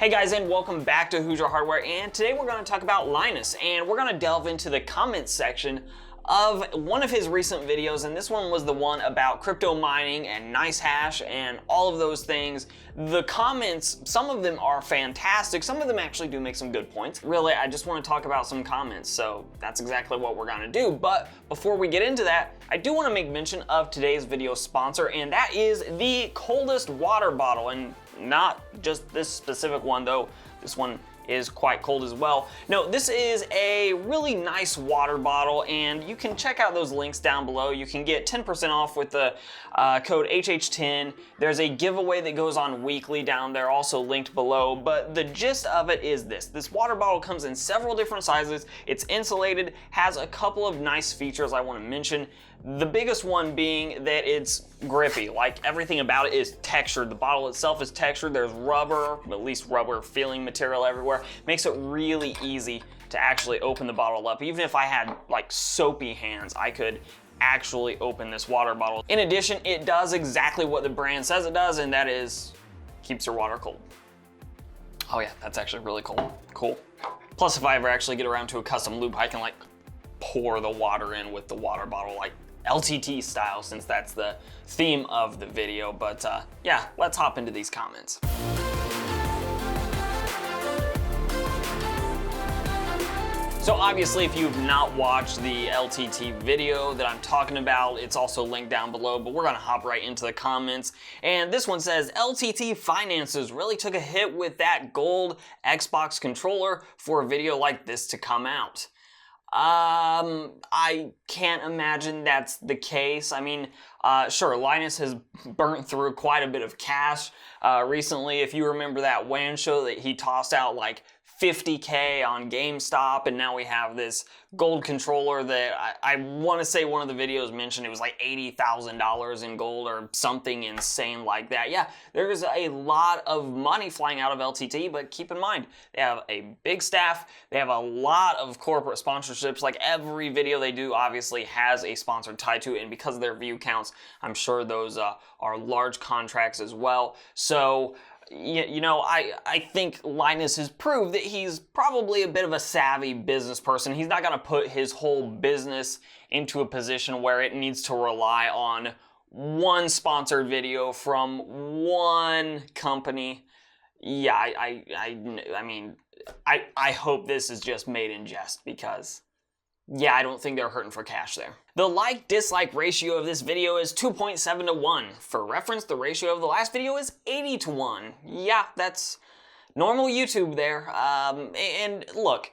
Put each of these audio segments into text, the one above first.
Hey guys, and welcome back to Hoosier Hardware, and today we're going to talk about Linus, and we're going to delve into the comments section of one of his recent videos, and this one was the one about crypto mining and NiceHash and all of those things. The comments, some of them are fantastic, some of them actually do make some good points. Really, I just want to talk about some comments, so that's exactly what we're going to do. But before we get into that, I do want to make mention of today's video sponsor, and that is the coldest water bottle, and not just this specific one, though this one is quite cold as well. No, this is a really nice water bottle, and you can check out those links down below. You can get 10% off with the code HH10. There's a giveaway that goes on weekly down there, also linked below, but the gist of it is this. This water bottle comes in several different sizes. It's insulated, has a couple of nice features I want to mention. The biggest one being that it's grippy. Like, everything about it is textured. The bottle itself is textured. There's rubber, at least rubber feeling material everywhere. Makes it really easy to actually open the bottle up. Even if I had like soapy hands, I could actually open this water bottle. In addition, it does exactly what the brand says it does, and that is keeps your water cold. Oh yeah, that's actually really cool. Plus, if I ever actually get around to a custom loop, I can like pour the water in with the water bottle, like LTT style, since that's the theme of the video. But yeah, let's hop into these comments. So obviously, if you've not watched the LTT video that I'm talking about, it's also linked down below, but we're gonna hop right into the comments. And this one says, LTT finances really took a hit with that gold Xbox controller for a video like this to come out. I can't imagine that's the case. I mean, sure, Linus has burnt through quite a bit of cash recently. If you remember that WAN show that he tossed out like $50K on GameStop, and now we have this gold controller that I want to say one of the videos mentioned it was like $80,000 in gold or something insane like that. Yeah, there's a lot of money flying out of LTT, but keep in mind, they have a big staff, they have a lot of corporate sponsorships. Like, every video they do obviously has a sponsor tied to it, and because of their view counts, I'm sure those are large contracts as well. So you know, I think Linus has proved that he's probably a bit of a savvy business person. He's not going to put his whole business into a position where it needs to rely on one sponsored video from one company. Yeah, I mean, I hope this is just made in jest, because yeah, I don't think they're hurting for cash there. The like-dislike ratio of this video is 2.7 to 1. For reference, the ratio of the last video is 80 to 1. Yeah, that's normal YouTube there. And look,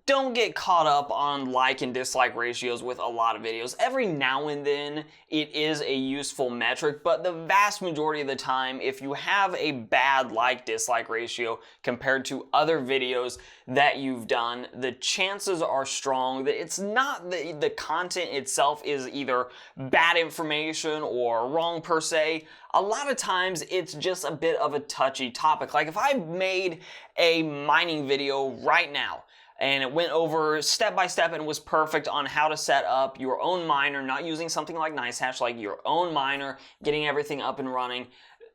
don't get caught up on like and dislike ratios with a lot of videos. Every now and then it is a useful metric, but the vast majority of the time, if you have a bad like-dislike ratio compared to other videos that you've done, the chances are strong that it's not the content itself is either bad information or wrong per se. A lot of times it's just a bit of a touchy topic. Like, if I made a mining video right now, and it went over step by step and was perfect on how to set up your own miner, not using something like NiceHash, like your own miner, getting everything up and running,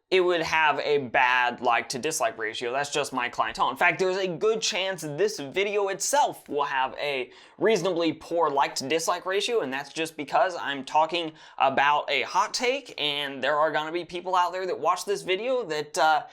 it would have a bad like to dislike ratio. That's just my clientele. In fact, there's a good chance this video itself will have a reasonably poor like to dislike ratio, and that's just because I'm talking about a hot take, and there are gonna be people out there that watch this video that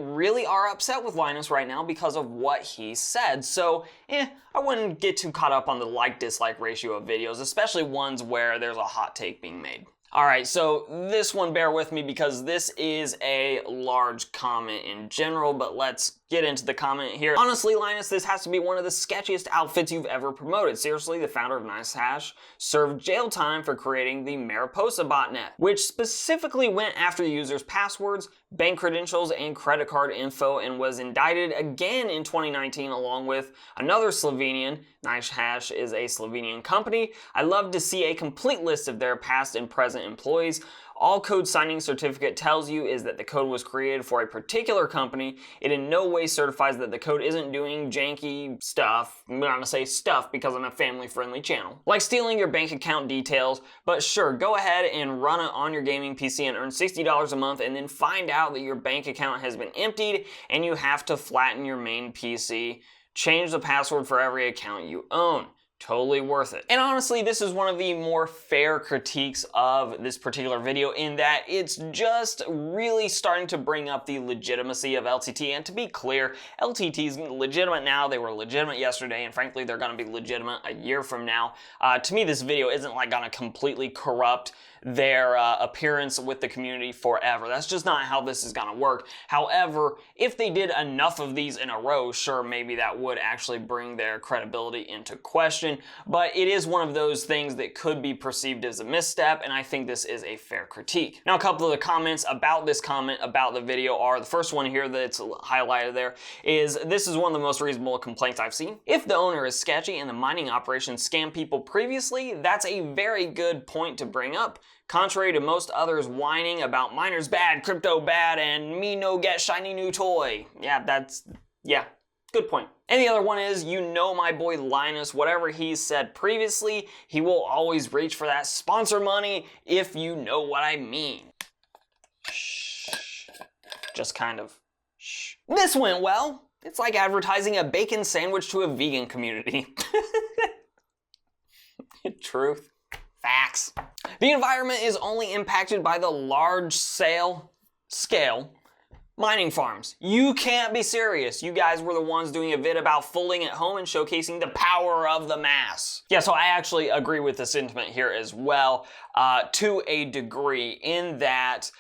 really are upset with Linus right now because of what he said. So, I wouldn't get too caught up on the like-dislike ratio of videos, especially ones where there's a hot take being made. Alright, so this one, bear with me because this is a large comment in general, but let's get into the comment here. Honestly, Linus, this has to be one of the sketchiest outfits you've ever promoted. Seriously, the founder of NiceHash served jail time for creating the Mariposa botnet, which specifically went after users' passwords, bank credentials, and credit card info, and was indicted again in 2019 along with another Slovenian. NiceHash is a Slovenian company. I love to see a complete list of their past and present employees. All code signing certificate tells you is that the code was created for a particular company. It in no way certifies that the code isn't doing janky stuff. I'm going to say stuff because I'm a family-friendly channel. Like stealing your bank account details, but sure, go ahead and run it on your gaming PC and earn $60 a month and then find out that your bank account has been emptied and you have to flatten your main PC. Change the password for every account you own. Totally worth it. And honestly, this is one of the more fair critiques of this particular video in that it's just really starting to bring up the legitimacy of LTT. And to be clear, LTT is legitimate now. They were legitimate yesterday, and frankly, they're gonna be legitimate a year from now. To me, this video isn't like gonna completely corrupt their appearance with the community forever. That's just not how this is gonna work. However, if they did enough of these in a row, sure, maybe that would actually bring their credibility into question, but it is one of those things that could be perceived as a misstep, and I think this is a fair critique. Now, a couple of the comments about this comment about the video are, the first one here that's highlighted there is, this is one of the most reasonable complaints I've seen. If the owner is sketchy and the mining operation scammed people previously, that's a very good point to bring up. Contrary to most others whining about miners bad, crypto bad, and me no get shiny new toy. Yeah, good point. And the other one is, you know my boy Linus, whatever he said previously, he will always reach for that sponsor money, if you know what I mean. Shh. Just kind of shh. This went well. It's like advertising a bacon sandwich to a vegan community. Truth. Facts. The environment is only impacted by the large scale mining farms. You can't be serious. You guys were the ones doing a vid about folding at home and showcasing the power of the mass. Yeah, so I actually agree with the sentiment here as well, to a degree, in that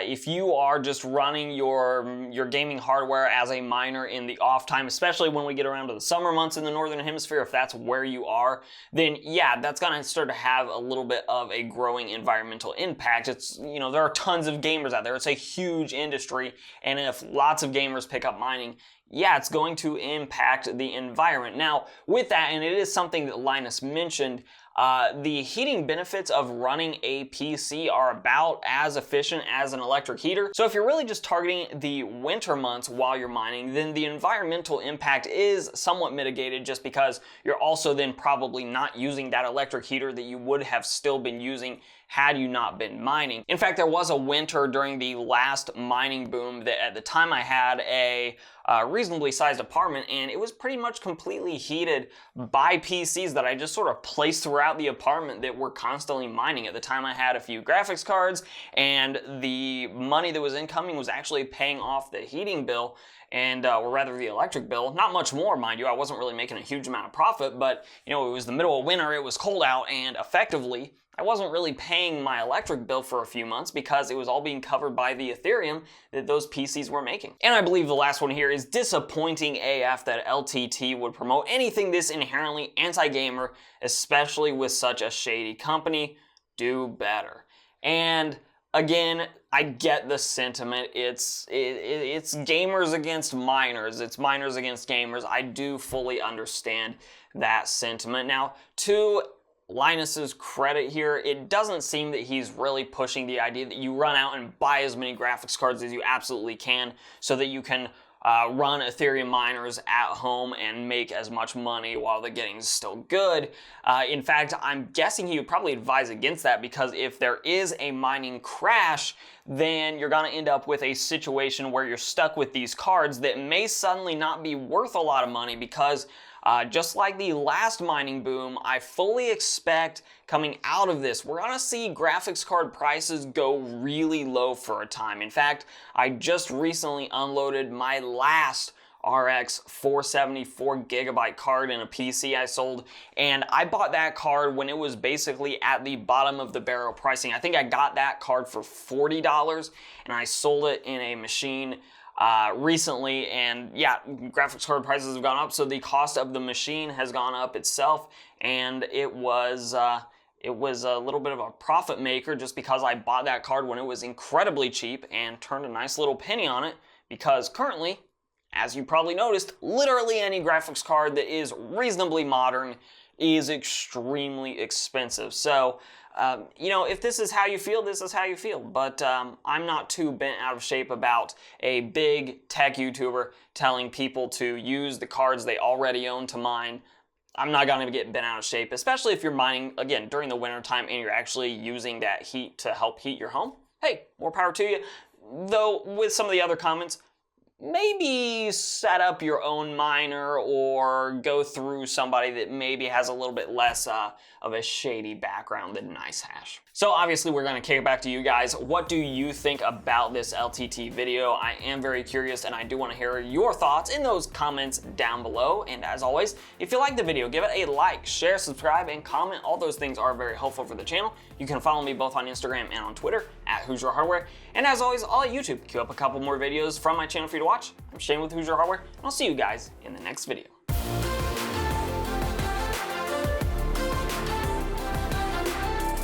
if you are just running your gaming hardware as a miner in the off time, especially when we get around to the summer months in the Northern Hemisphere, if that's where you are, then yeah, that's gonna start to have a little bit of a growing environmental impact. It's, you know, there are tons of gamers out there. It's a huge industry, and if lots of gamers pick up mining, yeah, it's going to impact the environment. Now, with that, and it is something that Linus mentioned, the heating benefits of running a PC are about as efficient as an electric heater. So if you're really just targeting the winter months while you're mining, then the environmental impact is somewhat mitigated, just because you're also then probably not using that electric heater that you would have still been using had you not been mining. In fact, there was a winter during the last mining boom that at the time I had a reasonably sized apartment, and it was pretty much completely heated by PCs that I just sort of placed throughout the apartment that were constantly mining. At the time I had a few graphics cards, and the money that was incoming was actually paying off the heating bill, and or rather the electric bill. Not much more, mind you. I wasn't really making a huge amount of profit, but you know, it was the middle of winter, it was cold out, and effectively I wasn't really paying my electric bill for a few months because it was all being covered by the Ethereum that those PCs were making. And I believe the last one here is disappointing AF that LTT would promote anything this inherently anti-gamer, especially with such a shady company. Do better. And again, I get the sentiment. It's gamers against miners. It's miners against gamers. I do fully understand that sentiment. Now, to Linus's credit here, it doesn't seem that he's really pushing the idea that you run out and buy as many graphics cards as you absolutely can so that you can run Ethereum miners at home and make as much money while the getting is still good. In fact, I'm guessing he would probably advise against that, because if there is a mining crash, then you're going to end up with a situation where you're stuck with these cards that may suddenly not be worth a lot of money, because just like the last mining boom, I fully expect coming out of this, we're gonna see graphics card prices go really low for a time. In fact, I just recently unloaded my last RX 474 gigabyte card in a PC I sold, and I bought that card when it was basically at the bottom of the barrel pricing. I think I got that card for $40, and I sold it in a machine recently, and yeah, graphics card prices have gone up, so the cost of the machine has gone up itself, and it was a little bit of a profit maker just because I bought that card when it was incredibly cheap and turned a nice little penny on it, because currently, as you probably noticed, literally any graphics card that is reasonably modern is extremely expensive. So you know, if this is how you feel, this is how you feel. But I'm not too bent out of shape about a big tech YouTuber telling people to use the cards they already own to mine. I'm not going to get bent out of shape, especially if you're mining, again, during the winter time and you're actually using that heat to help heat your home. Hey, more power to you. Though, with some of the other comments, maybe set up your own miner or go through somebody that maybe has a little bit less of a shady background than NiceHash. So obviously we're gonna kick it back to you guys. What do you think about this LTT video? I am very curious and I do wanna hear your thoughts in those comments down below. And as always, if you like the video, give it a like, share, subscribe, and comment. All those things are very helpful for the channel. You can follow me both on Instagram and on Twitter at Hoosier Hardware. And as always, I'll let YouTube queue up a couple more videos from my channel for you to watch. I'm Shane with Hoosier Hardware, and I'll see you guys in the next video.